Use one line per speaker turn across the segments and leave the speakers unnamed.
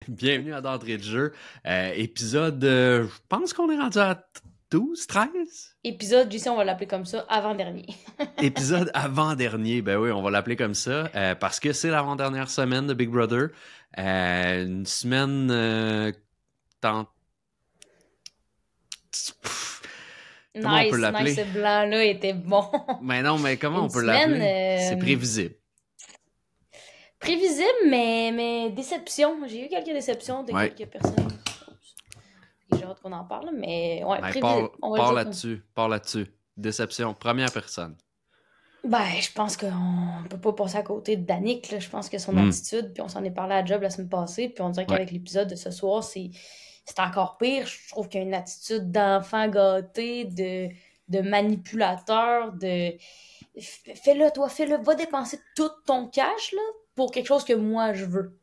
Bienvenue à d'entrée de jeu. Épisode, je pense qu'on est rendu à 12, 13?
Épisode, JC, on va l'appeler comme ça, avant-dernier.
Épisode avant-dernier, ben oui, on va l'appeler comme ça, parce que c'est l'avant-dernière semaine de Big Brother. Une semaine... tant... Comment on peut l'appeler?
Ce blanc-là était bon.
Mais non, mais comment
Une
on peut
semaine,
l'appeler? C'est prévisible.
Prévisible, mais déception. J'ai eu quelques déceptions de quelques personnes. J'ai hâte qu'on en parle, mais ouais, prévisible.
Parle là-dessus. Déception, première personne.
Ben, je pense qu'on peut pas passer à côté de Danick, là. Je pense que son attitude, puis on s'en est parlé à Job la semaine passée, puis on dirait qu'avec l'épisode de ce soir, c'est encore pire. Je trouve qu'il y a une attitude d'enfant gâté, de manipulateur, de... Fais-le, toi, fais-le. Va dépenser tout ton cash, là, pour quelque chose que moi, je veux.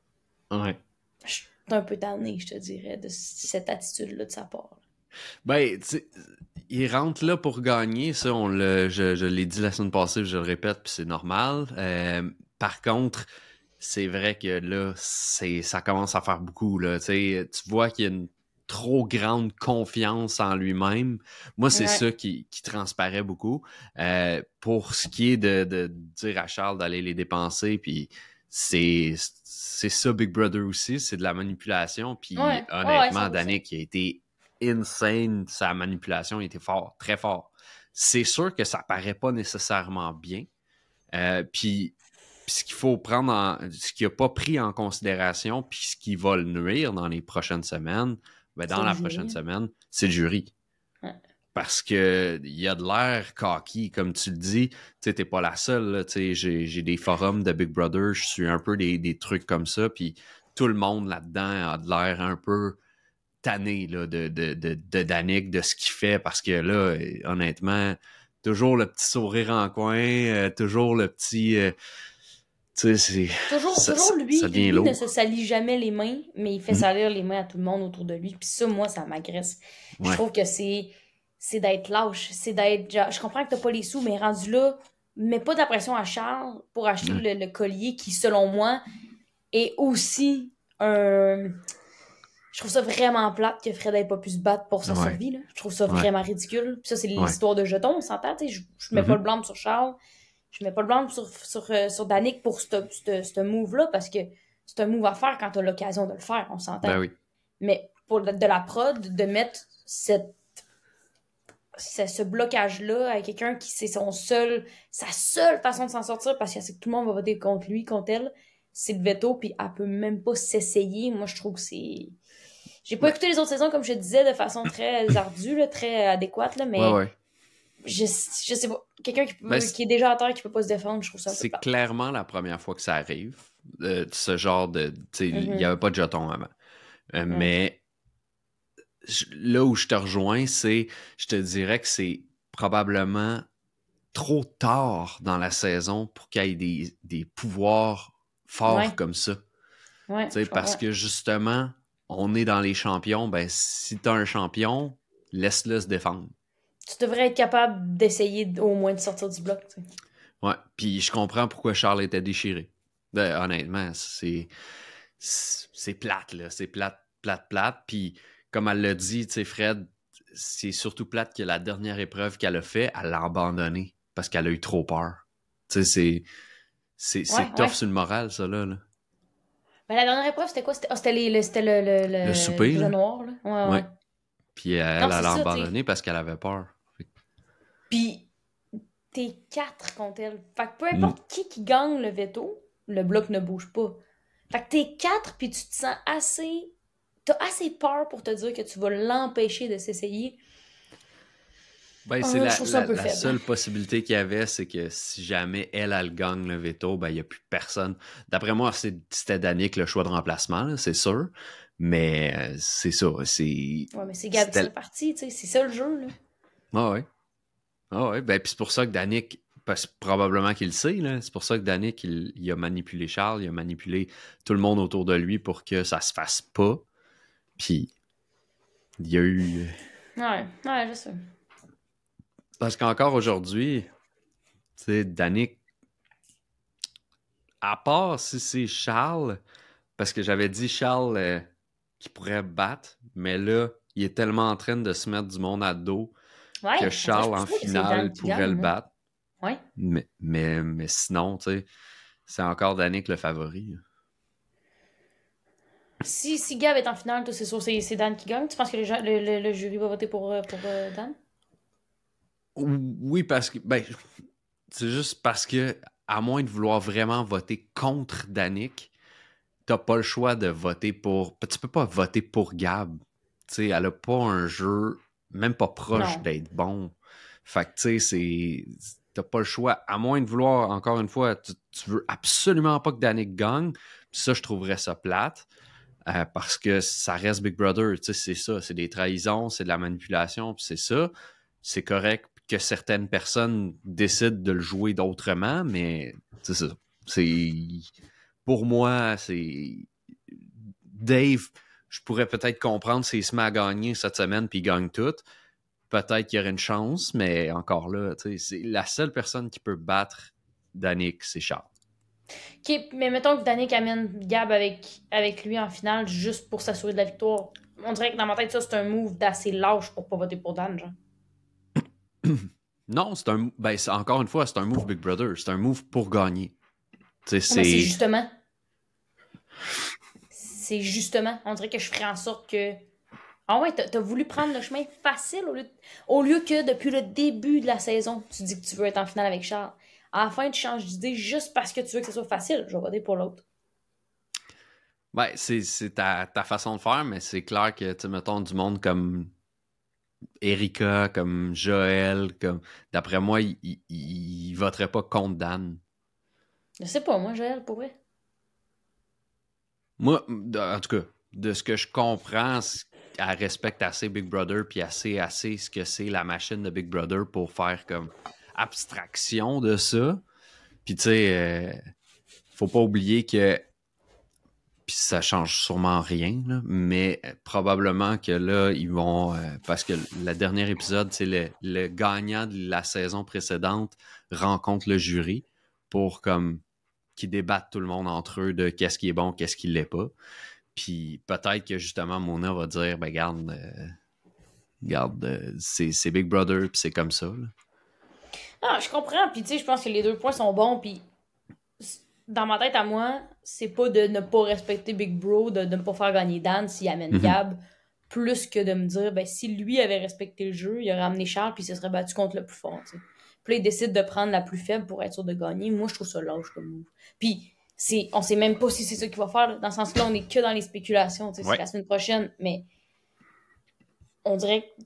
Ouais.
Je suis un peu tanné, je te dirais, de cette attitude-là de sa part.
Ben, tu sais, il rentre là pour gagner, ça, je l'ai dit la semaine passée, je le répète, puis c'est normal. Par contre, c'est vrai que là, ça commence à faire beaucoup, là. Tu vois qu'il y a une trop grande confiance en lui-même. Moi, c'est ça qui transparaît beaucoup. Pour ce qui est de dire à Charles d'aller les dépenser, puis c'est ça Big Brother aussi, c'est de la manipulation. Puis honnêtement, Danick a été insane, sa manipulation était fort, très fort. C'est sûr que ça paraît pas nécessairement bien. Puis ce qu'il faut prendre ce qu'il n'a pas pris en considération, puis ce qui va le nuire dans les prochaines semaines, prochaine semaine, c'est le jury.
Ouais.
Parce que il y a de l'air cocky, comme tu le dis. Tu sais, t'es pas la seule, là. Tu sais, j'ai des forums de Big Brother, je suis un peu des trucs comme ça, puis tout le monde là-dedans a de l'air un peu tanné là, de Danick, de ce qu'il fait, parce que là, honnêtement, toujours le petit sourire en coin, toujours le petit... tu sais,
toujours lui,
ça devient
lui
lourd.
ne se salit jamais les mains, mais il fait salir les mains à tout le monde autour de lui. Puis ça, moi, ça m'agresse. Je trouve que c'est d'être lâche. C'est d'être... Je comprends que t'as pas les sous, mais rendu là, mets pas de la pression à Charles pour acheter le collier qui, selon moi, est aussi un... Je trouve ça vraiment plate que Fred ait pas pu se battre pour sa survie. Là. Je trouve ça vraiment ridicule. Puis ça, c'est l'histoire de jetons, on s'entend. Je mets pas le blâme sur Charles. Je mets pas le blâme sur Danick pour ce move-là, parce que c'est un move à faire quand t'as l'occasion de le faire, on s'entend.
Ben oui.
Mais pour de la prod, de mettre ce blocage-là à quelqu'un qui c'est sa seule façon de s'en sortir, parce que c'est que tout le monde va voter contre lui, contre elle, c'est le veto, puis elle peut même pas s'essayer. Moi, je trouve que c'est... J'ai pas écouté les autres saisons, comme je te disais, de façon très ardue, là, très adéquate, là, mais je sais pas. Quelqu'un qui est déjà à terre, qui peut pas se défendre, je trouve ça un peu
C'est
plate.
clairement la première fois que ça arrive, ce genre de... Il y avait pas de jetons avant. Mais là où je te rejoins, je te dirais que c'est probablement trop tard dans la saison pour qu'il y ait des pouvoirs forts comme ça. Parce que justement, on est dans les champions. Ben, si t'as un champion, laisse-le se défendre.
Tu devrais être capable d'essayer au moins de sortir du bloc. T'sais.
Ouais, puis je comprends pourquoi Charles était déchiré. Honnêtement, c'est plate, là. C'est plate. Puis comme elle l'a dit, tu sais, Fred, c'est surtout plate que la dernière épreuve qu'elle a fait, elle l'a abandonnée parce qu'elle a eu trop peur. Tu sais, c'est tough sur le moral, ça, là.
Ben, la dernière épreuve, c'était quoi? C'était le
souper,
le noir, là? Ouais.
Puis elle l'a abandonné parce qu'elle avait peur.
Puis t'es 4 contre elle. Fait que peu importe qui gagne le veto, le bloc ne bouge pas. Fait que t'es 4, puis tu te sens assez... T'as assez peur pour te dire que tu vas l'empêcher de s'essayer.
Ben, c'est la seule possibilité qu'il y avait, c'est que si jamais elle gagne le veto, ben, il n'y a plus personne. D'après moi, c'était Danick le choix de remplacement, là, c'est sûr. Mais c'est ça.
Ouais, mais c'est Gab qui est parti, tu sais. C'est ça le jeu, là.
Ah ouais. Ben, puis c'est pour ça que Danick, parce que probablement qu'il le sait, là. C'est pour ça que Danick, il a manipulé Charles, il a manipulé tout le monde autour de lui pour que ça se fasse pas. Puis, il y a eu...
Ouais, je sais.
Parce qu'encore aujourd'hui, tu sais, Danick, à part si c'est Charles, parce que j'avais dit Charles, qui pourrait battre, mais là, il est tellement en train de se mettre du monde à dos que Charles, en finale, pourrait le battre.
Ouais.
Mais sinon, tu sais, c'est encore Danick le favori.
Si Gab est en finale, toi, c'est sûr c'est Dan qui gagne. Tu penses que le jury va voter pour Dan?
Oui, parce que... Ben, c'est juste parce que, à moins de vouloir vraiment voter contre Danick, t'as pas le choix de voter pour... Tu peux pas voter pour Gab. Tu sais, elle a pas un jeu même pas proche d'être bon. Fait que, tu sais, t'as pas le choix. À moins de vouloir, encore une fois, tu veux absolument pas que Danick gagne. Puis ça, je trouverais ça plate. Parce que ça reste Big Brother. Tu sais, c'est ça. C'est des trahisons, c'est de la manipulation, puis c'est ça. C'est correct que certaines personnes décident de le jouer d'autrement, mais c'est ça. Pour moi, c'est... Dave, je pourrais peut-être comprendre s'il se met à gagner cette semaine puis il gagne tout. Peut-être qu'il y aurait une chance, mais encore là, c'est la seule personne qui peut battre Danick, c'est Charles.
OK, mais mettons que Danick amène Gab avec lui en finale juste pour s'assurer de la victoire. On dirait que dans ma tête, ça, c'est un move d'assez lâche pour pas voter pour Dan, genre.
Non, encore une fois, c'est un move Big Brother. C'est un move pour gagner.
C'est justement. C'est justement. On dirait que je ferais en sorte que... Ah ouais, t'as voulu prendre le chemin facile au lieu que depuis le début de la saison, tu dis que tu veux être en finale avec Charles. À la fin, tu changes d'idée juste parce que tu veux que ce soit facile. Je vais voter pour l'autre.
Ouais, c'est ta façon de faire, mais c'est clair que, tu mettons, du monde comme Erika, comme Joël, comme d'après moi, il voterait pas contre Dan.
Je sais pas, moi, Joël, pour vrai.
Moi, en tout cas, de ce que je comprends, elle respecte assez Big Brother puis assez ce que c'est la machine de Big Brother pour faire comme abstraction de ça. Puis tu sais, faut pas oublier que puis ça change sûrement rien, là, mais probablement que là, ils vont... parce que le dernier épisode, c'est le gagnant de la saison précédente rencontre le jury pour comme qu'ils débattent tout le monde entre eux de qu'est-ce qui est bon, qu'est-ce qui l'est pas. Puis peut-être que justement, Mona va dire, ben garde, c'est Big Brother, puis c'est comme ça. Là.
Ah, je comprends, puis tu sais, je pense que les 2 points sont bons, puis dans ma tête à moi, c'est pas de ne pas respecter Big Bro, de ne pas faire gagner Dan s'il amène Gab, plus que de me dire, ben si lui avait respecté le jeu, il aurait amené Charles, puis il se serait battu contre le plus fort, t'sais. Puis là, il décide de prendre la plus faible pour être sûr de gagner. Moi, je trouve ça lâche comme move. Puis, on sait même pas si c'est ça qu'il va faire. Là. Dans ce sens-là, on est que dans les spéculations. C'est la semaine prochaine. Mais on dirait que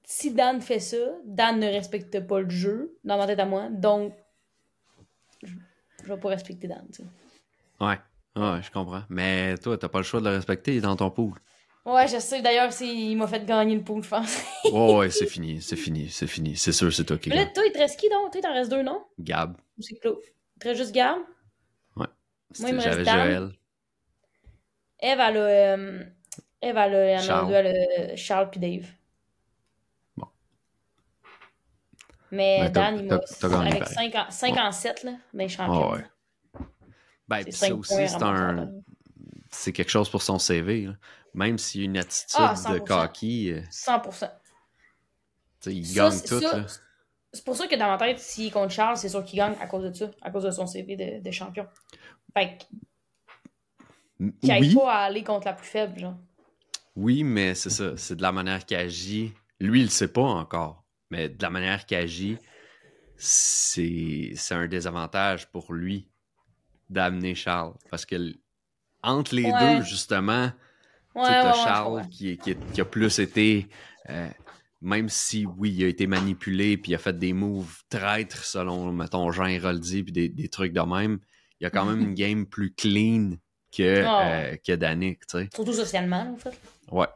si Dan fait ça, Dan ne respecte pas le jeu, dans ma tête à moi. Donc, je vais pas respecter Dan. T'sais.
Ouais, je comprends. Mais toi, t'as pas le choix de le respecter, il est dans ton pool.
Ouais, je sais. D'ailleurs, il m'a fait gagner le pool, je pense.
Ouais, c'est fini. C'est sûr, c'est toi qui gagne.
Là, toi, il te reste qui, donc? Toi, il t'en reste 2, non?
Gab.
Ou c'est Claude? Il te reste juste Gab?
Ouais.
Moi, il me
J'avais
reste Dan.
Joël.
Eve, elle a Charles puis Dave.
Bon.
Mais Dan, il m'a...
gagné
Avec 5 en 7, là, ben, champion.
Oh, ouais. Ben, pis ça aussi, c'est quelque chose pour son CV. Là. Même s'il y a une attitude de cocky.
100%.
Il gagne tout. Là.
C'est pour ça que dans ma tête, s'il est contre Charles, c'est sûr qu'il gagne à cause de ça, à cause de son CV de champion. Fait qu'il n'aille pas à aller contre la plus faible, genre.
Oui, mais c'est ça. C'est de la manière qu'il agit. Lui, il le sait pas encore. Mais de la manière qu'il agit, c'est un désavantage pour lui d'amener Charles. Parce que entre les deux, justement, t'as Charles qui a plus été... même si, oui, il a été manipulé puis il a fait des moves traîtres selon, mettons, Jean Héroldi puis des trucs de même, il y a quand même une game plus clean que Danick, tu sais.
Surtout socialement, en fait.
Ouais.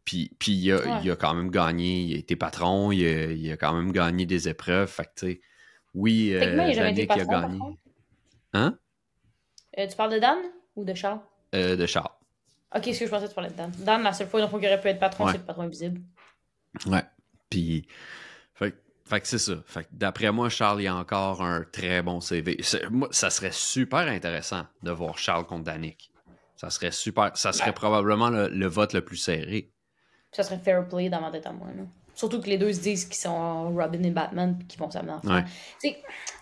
Puis il a quand même gagné, il a été patron, il a quand même gagné des épreuves, fait que, tu sais, oui, Danick a gagné. Hein?
Tu parles de Dan ou de Charles?
De Charles.
Ok, est-ce que je pensais que tu parlais de Dan? Dan, la seule fois qu'il aurait pu être patron, c'est le patron invisible.
Ouais. Puis, fait que c'est ça. Fait que d'après moi, Charles, il a encore un très bon CV. Moi, ça serait super intéressant de voir Charles contre Danick. Ça serait super. Ça serait probablement le vote le plus serré.
Ça serait fair play dans ma tête à moi. Là. Surtout que les deux se disent qu'ils sont Robin et Batman puis qu'ils vont s'amener en finale.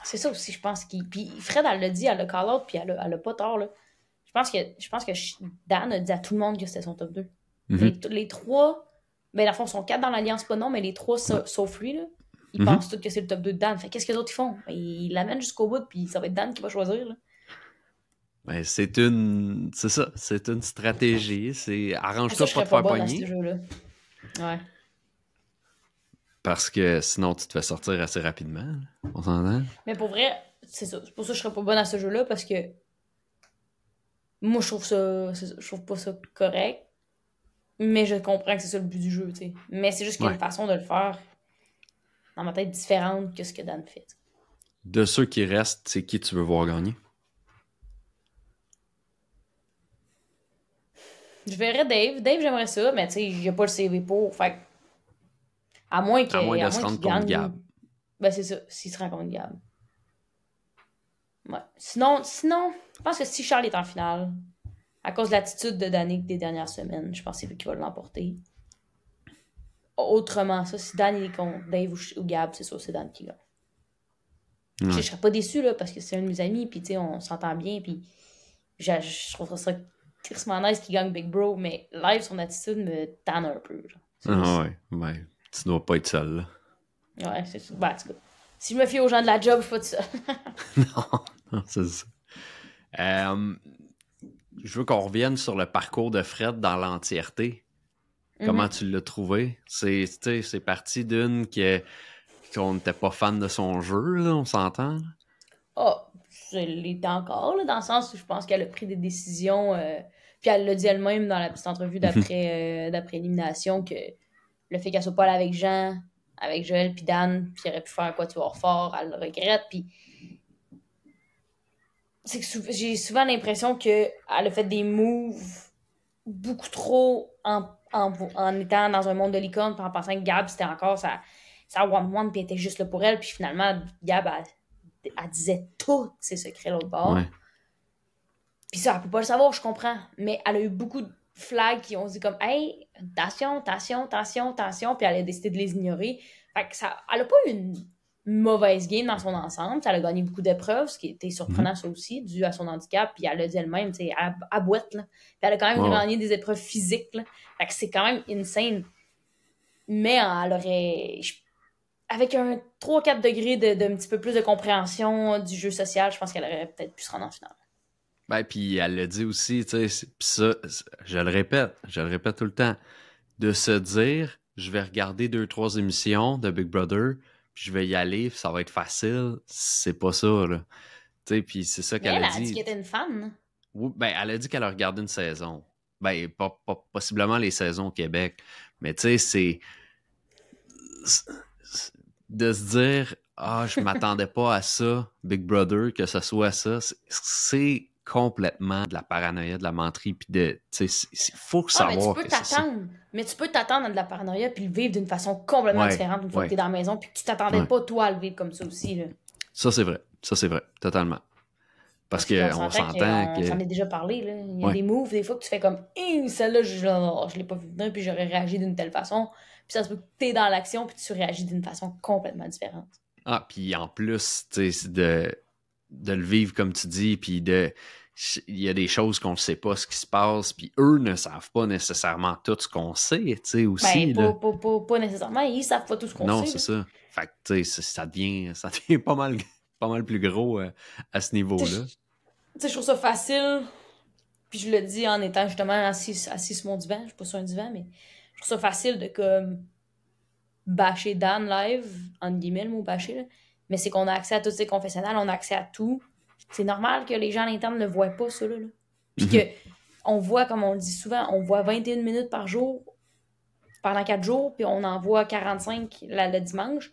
C'est ça aussi, je pense. Puis Fred, elle l'a dit, elle l'a call-out, puis elle a pas tort. Là. Je pense que Dan a dit à tout le monde que c'était son top 2. Les trois, ben dans le fond, sont 4 dans l'Alliance, pas non, mais les 3, sauf lui, là, ils pensent tous que c'est le top 2 de Dan. Fait qu'est-ce que les autres ils font? Ben, ils l'amènent jusqu'au bout, puis ça va être Dan qui va choisir. Là.
Ben, c'est une stratégie. C'est arrange-toi
je
pas
serais
de faire
bonne à
pogner.
ce jeu-là. Ouais.
Parce que sinon, tu te fais sortir assez rapidement. Là. On s'entend?
Mais pour vrai, c'est ça. C'est pour ça que je serais pas bonne à ce jeu-là, parce que moi, je trouve pas ça correct. Mais je comprends que c'est ça le but du jeu, tu sais. Mais c'est juste qu'il y a une façon de le faire dans ma tête différente que ce que Dan fait.
De ceux qui restent, c'est qui tu veux voir gagner?
Je verrais Dave. Dave, j'aimerais ça, mais tu sais, j'ai pas le CV pour. Fait à moins qu'il
se rendre contre Gab.
Ben, c'est ça, s'il se rend contre Gab. Ouais. Sinon, je pense que si Charles est en finale, à cause de l'attitude de Danick des dernières semaines, je pense que c'est lui qui va l'emporter. Autrement, ça, si Dan est contre Dave ou Gab, c'est sûr, c'est Dan qui gagne. Je serais pas déçu, là, parce que c'est un de mes amis, puis tu sais, on s'entend bien, puis je trouverais ça crissement nice qu'il gagne Big Bro, mais live, son attitude me tanne un peu.
Ouais. Tu dois pas être seul, là.
Ouais, c'est ça. Ben, en tout cas, si je me fie aux gens de la job, je suis pas tout seul.
non, c'est ça. Je veux qu'on revienne sur le parcours de Fred dans l'entièreté. Comment tu l'as trouvé? C'est parti d'une qu'on n'était pas fan de son jeu, là, on s'entend?
Je l'étais encore, là, dans le sens où je pense qu'elle a pris des décisions, puis elle l'a dit elle-même dans la petite entrevue d'après élimination, que le fait qu'elle soit pas là avec Jean, avec Joël puis Dan, puis elle aurait pu faire un quatuor fort, elle le regrette, puis c'est que j'ai souvent l'impression qu'elle a fait des moves beaucoup trop en étant dans un monde de licorne, puis en pensant que Gab, c'était encore sa one-one, puis elle était juste là pour elle, puis finalement, Gab, elle disait tous ses secrets l'autre bord.
Ouais.
Puis ça, elle peut pas le savoir, je comprends, mais elle a eu beaucoup de flags qui ont dit comme « Hey, attention, puis elle a décidé de les ignorer. Fait que elle a pas eu une mauvaise game dans son ensemble, elle a gagné beaucoup d'épreuves, ce qui était surprenant ça aussi, dû à son handicap, puis elle l'a dit elle-même, tu sais, elle boite, là. Puis elle a quand même gagné des épreuves physiques, là. Fait que c'est quand même insane. Mais elle aurait... Avec un 3-4 degrés d'un petit peu plus de compréhension du jeu social, je pense qu'elle aurait peut-être pu se rendre en finale.
Ben, puis elle l'a dit aussi, tu sais, pis ça, je le répète tout le temps, de se dire, je vais regarder 2-3 émissions de Big Brother, puis je vais y aller, ça va être facile, c'est pas ça, là. Tu sais, puis c'est ça qu'elle a dit.
Elle a dit qu'elle était une fan.
Oui, ben, elle a dit qu'elle a regardé une saison. Ben, pas possiblement les saisons au Québec, mais tu sais, c'est de se dire, je m'attendais pas à ça, Big Brother, que ce soit ça, c'est complètement de la paranoïa, de la menterie, puis de, tu sais, il faut savoir
mais tu peux t'attendre à de la paranoïa puis le vivre d'une façon complètement différente une fois que t'es dans la maison, puis que tu t'attendais pas, toi, à le vivre comme ça aussi, là.
Ça, c'est vrai, totalement. Parce qu'on s'entend que...
On s'en est déjà parlé, là. Il y a des moves, des fois, que tu fais comme « Celle-là, je l'ai pas vu venir, puis j'aurais réagi d'une telle façon. » Puis ça se peut que t'es dans l'action, puis tu réagis d'une façon complètement différente.
Ah, puis en plus, tu sais, de le vivre comme tu dis, puis il y a des choses qu'on ne sait pas ce qui se passe, puis eux ne savent pas nécessairement tout ce qu'on sait, tu sais, aussi.
Ben, pas nécessairement, ils savent pas tout ce qu'on sait.
Non, c'est ça. Fait que, tu sais, ça devient pas mal plus gros à ce niveau-là.
Tu sais, je trouve ça facile, puis je le dis en étant justement assis sur mon divan, je suis pas sur un divan, mais je trouve ça facile de comme bâcher Dan live, entre guillemets, le mot bâcher, là. Mais c'est qu'on a accès à toutes ces confessionnals, on a accès à tout. C'est normal que les gens à l'interne ne voient pas ça, là. Puis que on voit, comme on le dit souvent, on voit 21 minutes par jour pendant 4 jours, puis on en voit 45 le dimanche.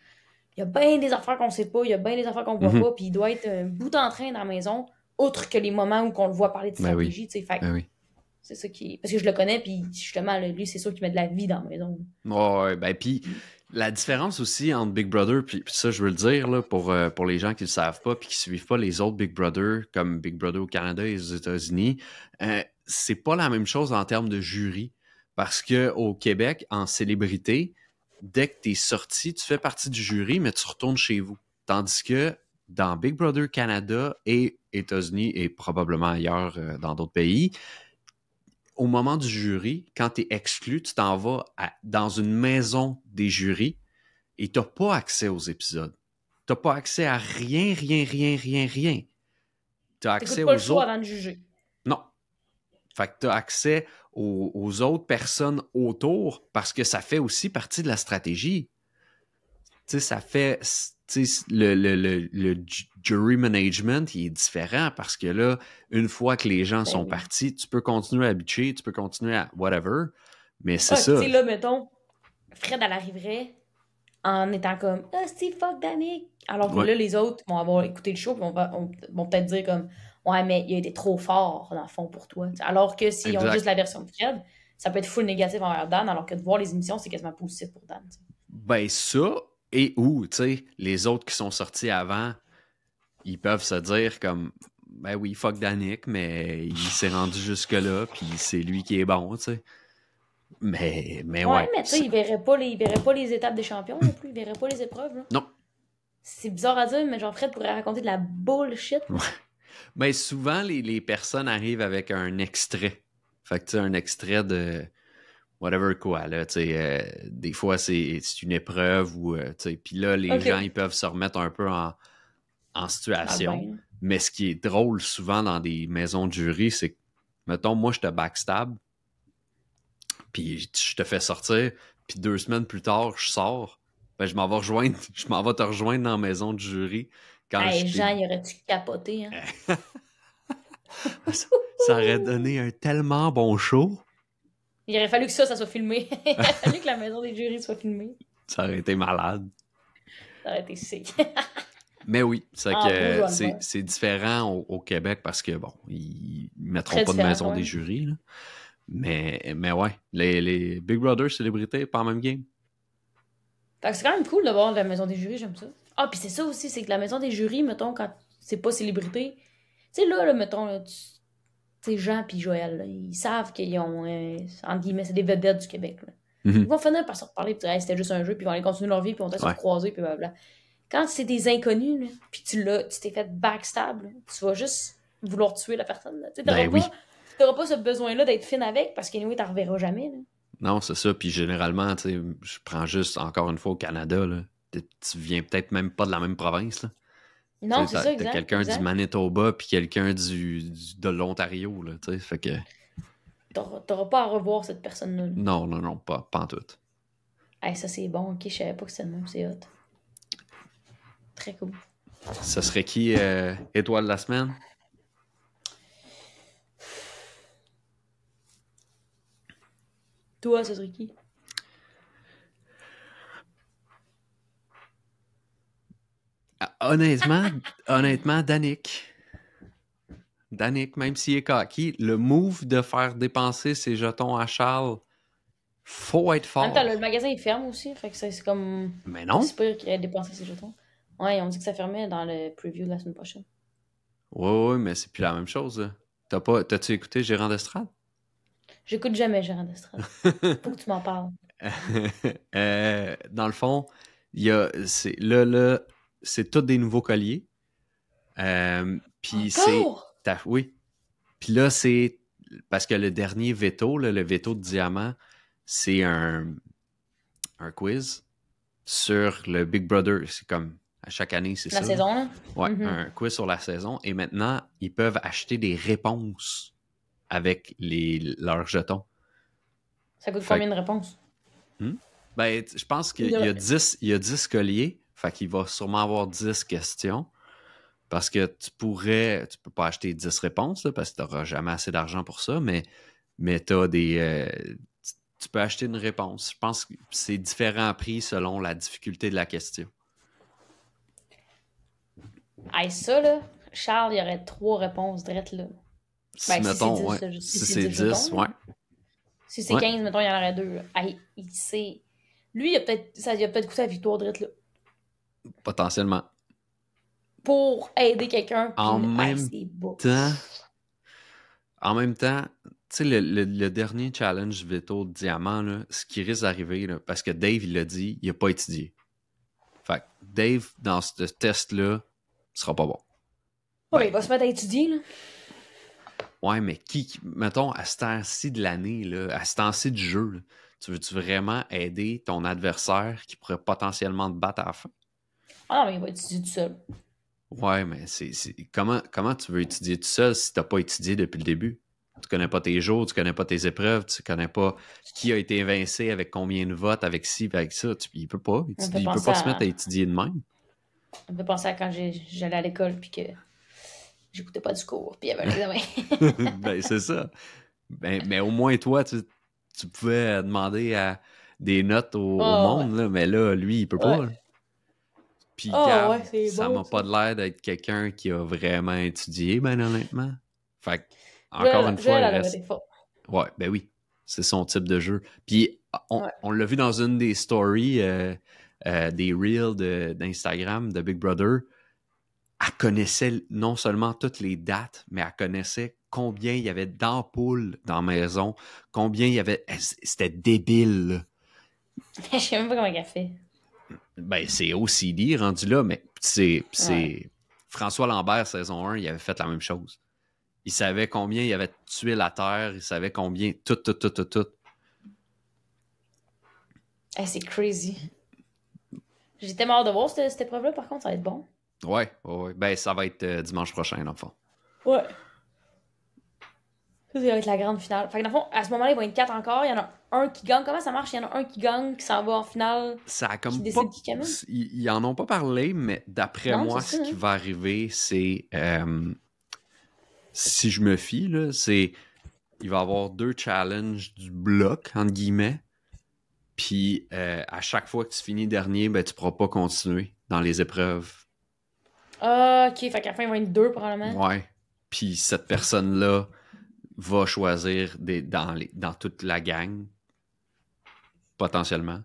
Il y a bien des affaires qu'on sait pas, il y a bien des affaires qu'on voit pas, puis il doit être un bout en train dans la maison, outre que les moments où on le voit parler de stratégie, tu sais. Fait c'est ça qui... Parce que je le connais, puis justement, lui, c'est sûr qu'il met de la vie dans la maison.
Ouais, ben puis la différence aussi entre Big Brother, puis ça, je veux le dire, là, pour les gens qui le savent pas, puis qui suivent pas les autres Big Brother, comme Big Brother au Canada et aux États-Unis, c'est pas la même chose en termes de jury. Parce qu'au Québec, en célébrité, dès que tu es sorti, tu fais partie du jury, mais tu retournes chez vous. Tandis que dans Big Brother Canada et États-Unis et probablement ailleurs dans d'autres pays, au moment du jury, quand tu es exclu, tu t'en vas dans une maison des jurys et tu n'as pas accès aux épisodes. Tu n'as pas accès à rien. Tu as accès
T'écoutes pas le
aux
show
autres.
avant de juger.
Non. Fait que tu as accès aux autres personnes autour parce que ça fait aussi partie de la stratégie. Tu sais, ça fait... Le jury management, il est différent parce que là, une fois que les gens sont partis, tu peux continuer à bitcher, tu peux continuer à whatever, mais c'est ça.
Tu sais, là, mettons, Fred, elle arriverait en étant comme « Ah, c'est fuck Danick! » Alors que là, les autres vont avoir écouté le show et vont peut-être dire comme « Ouais, mais il a été trop fort, dans le fond, pour toi. » Alors que s'ils ont juste la version de Fred, ça peut être full négatif envers Dan, alors que de voir les émissions, c'est quasiment positif pour Dan. T'sais.
Ben ça, et où, tu sais, les autres qui sont sortis avant, ils peuvent se dire comme ben oui, fuck Danick, mais il s'est rendu jusque-là, puis c'est lui qui est bon, tu sais. Mais ouais.
Mais tu sais, il verrait pas les étapes des champions non plus, il verrait pas les épreuves. Là.
Non.
C'est bizarre à dire, mais Jean-Fred pourrait raconter de la bullshit.
Ouais. Ben souvent, les personnes arrivent avec un extrait. Fait que tu sais, un extrait de whatever quoi, là, tu sais, des fois c'est une épreuve ou, tu sais, puis là, les gens, ils peuvent se remettre un peu en situation. Mais ce qui est drôle souvent dans des maisons de jury, c'est que, mettons, moi, je te backstab, puis je te fais sortir, puis 2 semaines plus tard, je sors, ben je m'en vais te rejoindre dans la maison de jury. Quand
Jean, il aurait-tu capoté, hein?
Ça aurait donné un tellement bon show.
Il aurait fallu que ça soit filmé. Il aurait fallu que la maison des jurys soit filmée.
Ça aurait été malade.
Ça aurait été sick.
Mais oui, c'est différent au Québec parce que, bon, ils mettront pas de maison des jurys. Là. Mais ouais, les Big Brother célébrités, pas en même game.
Fait que c'est quand même cool de voir la maison des jurys, j'aime ça. Ah, puis c'est ça aussi, c'est que la maison des jurys, mettons, quand c'est pas célébrité, tu sais, là, mettons, tu sais, Jean puis Joël, là, ils savent qu'ils ont, entre guillemets, c'est des vedettes du Québec. Là. Ils vont finir par se reparler, puis dire, hey, c'était juste un jeu, puis ils vont aller continuer leur vie, puis on va se recroiser, puis blablabla. Quand c'est des inconnus, là, puis tu t'es fait backstab, là, tu vas juste vouloir tuer la personne. Tu n'auras pas ce besoin-là d'être fine avec, parce qu'anyway, tu n'en reverras jamais. Là.
Non, c'est ça. Puis généralement, tu sais, je prends juste, encore une fois, au Canada, là, tu viens peut-être même pas de la même province. Là.
Non, c'est ça, exact.
T'as quelqu'un du Manitoba puis quelqu'un de l'Ontario, là, tu sais, fait que...
T'auras pas à revoir cette personne-là. Là.
Non, pas en tout.
Hey, ça, c'est bon, ok, je savais pas que c'était le même, c'est hot. Très cool.
Ça serait qui, étoile de la semaine?
Toi, ce serait qui?
Honnêtement, Danick. Danick, même s'il est cocky, le move de faire dépenser ses jetons à Charles, faut être fort.
Le magasin est ferme aussi, fait que c'est comme...
Mais non.
C'est pire qu'il ait dépensé ses jetons. Ouais, on dit que ça fermait dans le preview de la semaine prochaine.
Oui, mais c'est plus la même chose. Là. T'as-tu écouté Gérant d'Estrade?
J'écoute jamais Gérant d'Estrade. Faut que tu m'en parles.
Dans le fond, c'est tous des nouveaux colliers. Puis oui. Puis là, c'est parce que le dernier veto, là, le veto de diamant, c'est un quiz sur le Big Brother. C'est comme à chaque année, c'est ça.
La saison, là?
Ouais, un quiz sur la saison. Et maintenant, ils peuvent acheter des réponses avec leurs jetons.
Ça coûte combien de réponses?
Ben, je pense qu'il y a 10 colliers. Fait qu'il va sûrement avoir 10 questions. Parce que tu peux pas acheter 10 réponses, là, parce que tu n'auras jamais assez d'argent pour ça, mais t'as tu peux acheter une réponse. Je pense que c'est différent prix selon la difficulté de la question.
Hey, ça, là, Charles, il y aurait 3 réponses drettes là.
Si, mettons, si c'est 10, ouais.
Si c'est 15, mettons, il y en aurait 2. Hey, il sait. Lui, il a peut-être coûté la victoire drette là.
Potentiellement.
Pour aider quelqu'un.
En même temps, sais, le dernier challenge veto de diamant, là, ce qui risque d'arriver, là, parce que Dave, il l'a dit, il n'a pas étudié. Fait que Dave, dans ce test-là, sera pas bon.
Ouais, mais il va se mettre à étudier, là.
Ouais, mais mettons, à ce temps-ci de l'année, là, à ce temps-ci du jeu, là, tu veux-tu vraiment aider ton adversaire qui pourrait potentiellement te battre à la fin?
Ah non, mais il va étudier tout seul.
Ouais, mais comment tu veux étudier tout seul si t'as pas étudié depuis le début? Tu connais pas tes jours, tu connais pas tes épreuves, tu connais pas qui a été évincé, avec combien de votes, avec ci, avec ça. Il peut pas étudier, il peut pas se mettre à étudier de même.
On peut penser à quand j'allais à l'école puis que j'écoutais pas du cours puis il y avait l'examen.
Ben, c'est ça. Ben, mais au moins, toi, tu pouvais demander à des notes au monde,
Ouais.
là, mais là, lui, il peut pas.
Ouais.
Là. Puis
Ah
Gab,
ouais, c'est
ça
bon,
m'a
ça.
pas de l'air d'être quelqu'un qui a vraiment étudié, ben honnêtement. Fait que, encore une
Joël,
fois,
Joël,
il
elle aurait
reste...
été forte.
Ouais, ben oui, c'est son type de jeu. Puis
Ouais.
on l'a vu dans une des stories, des reels d'Instagram de Big Brother. Elle connaissait non seulement toutes les dates, mais elle connaissait combien il y avait d'ampoules dans la maison, combien il y avait... C'était débile, là.
Je sais même pas comment elle fait.
Ben, c'est OCD rendu là, mais c'est
Ouais.
François Lambert, saison 1, il avait fait la même chose. Il savait combien il avait tué la Terre, il savait combien... Tout.
Hey, c'est crazy. J'ai tellement hâte de voir cette épreuve-là, par contre, ça va être bon.
Ouais. Ben, ça va être dimanche prochain, dans le fond.
Ouais. Ça va être la grande finale. Fait que dans le fond, à ce moment-là, il va y avoir 4 encore. Il y en a un qui gagne. Comment ça marche? Il y en a un qui gagne, qui s'en va en finale,
Ça a
qui
comme pas...
décide qui gagne.
Ils en ont pas parlé, mais d'après
Non,
moi,
c'est
ce
ça,
qui
hein?
va arriver, c'est... si je me fie, là, c'est... Il va y avoir 2 challenges du bloc, entre guillemets. Puis à chaque fois que tu finis dernier, ben, tu pourras pas continuer dans les épreuves.
Ah, ok. Fait qu'à la fin, il va y avoir 2 probablement.
Ouais. Puis cette personne-là va choisir dans toute la gang, potentiellement.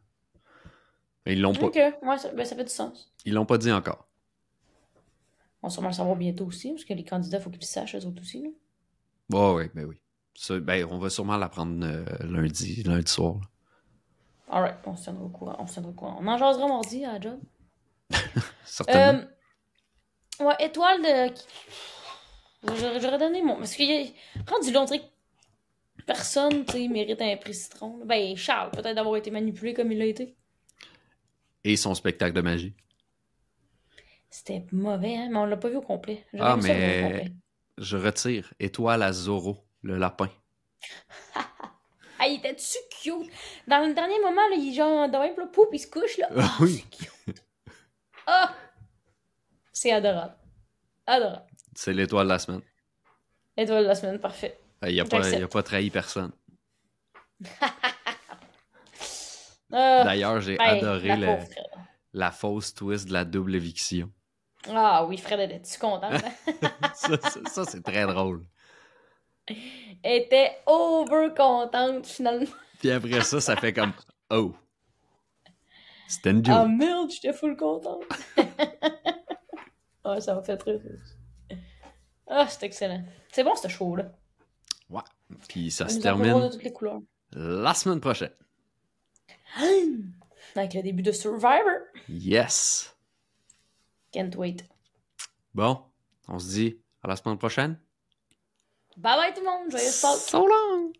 Mais ils l'ont pas.
Ok. Ouais, ça fait du sens.
Ils l'ont pas dit encore.
On va sûrement le savoir bientôt aussi, parce que les candidats, il faut qu'ils le sachent, eux autres aussi. Là.
Ouais, ben oui. Ça, ben, on va sûrement l'apprendre lundi soir. Là.
Alright, on se tiendra au courant. On en jasera mardi à la job.
Certainement.
Ouais, étoile de. J'aurais donné mon. Parce que rendu là, on dirait que personne, tu sais, mérite un prix citron. Là. Ben, Charles, peut-être d'avoir été manipulé comme il l'a été.
Et son spectacle de magie.
C'était mauvais, hein, mais on l'a pas vu au complet. J'aurais
Ah,
aimé ça le voir au
mais
complet.
je retire. Étoile à Zorro, le lapin.
Ah, il était-tu cute? Dans le dernier moment, là, il genre de même, là, poup, il se couche, là. Ah,
Oui.
c'est cute. Ah! C'est adorable. Adorable.
C'est l'étoile de la semaine.
Étoile de la semaine, parfait.
Il a
J'accepte.
pas trahi personne.
Ah,
D'ailleurs, j'ai
ben,
adoré
la pauvre Fred.
la fausse twist de la double éviction.
Ah oui, Fred, elle était-tu contente? Hein?
Ça, c'est très drôle.
Elle était over contente, finalement.
Puis après ça, ça fait comme oh, c'était une
Ah
joke.
merde, j'étais full contente. Ah, ça m'a fait très rire. Ah, c'est excellent. C'est bon, ce show-là.
Ouais. Puis ça
On
se
nous en peut voir
termine
de toutes les couleurs.
la semaine prochaine.
Avec le début de Survivor.
Yes.
Can't wait.
Bon, on se dit à la semaine prochaine.
Bye bye tout le monde, joyeuse Pâques.
So long.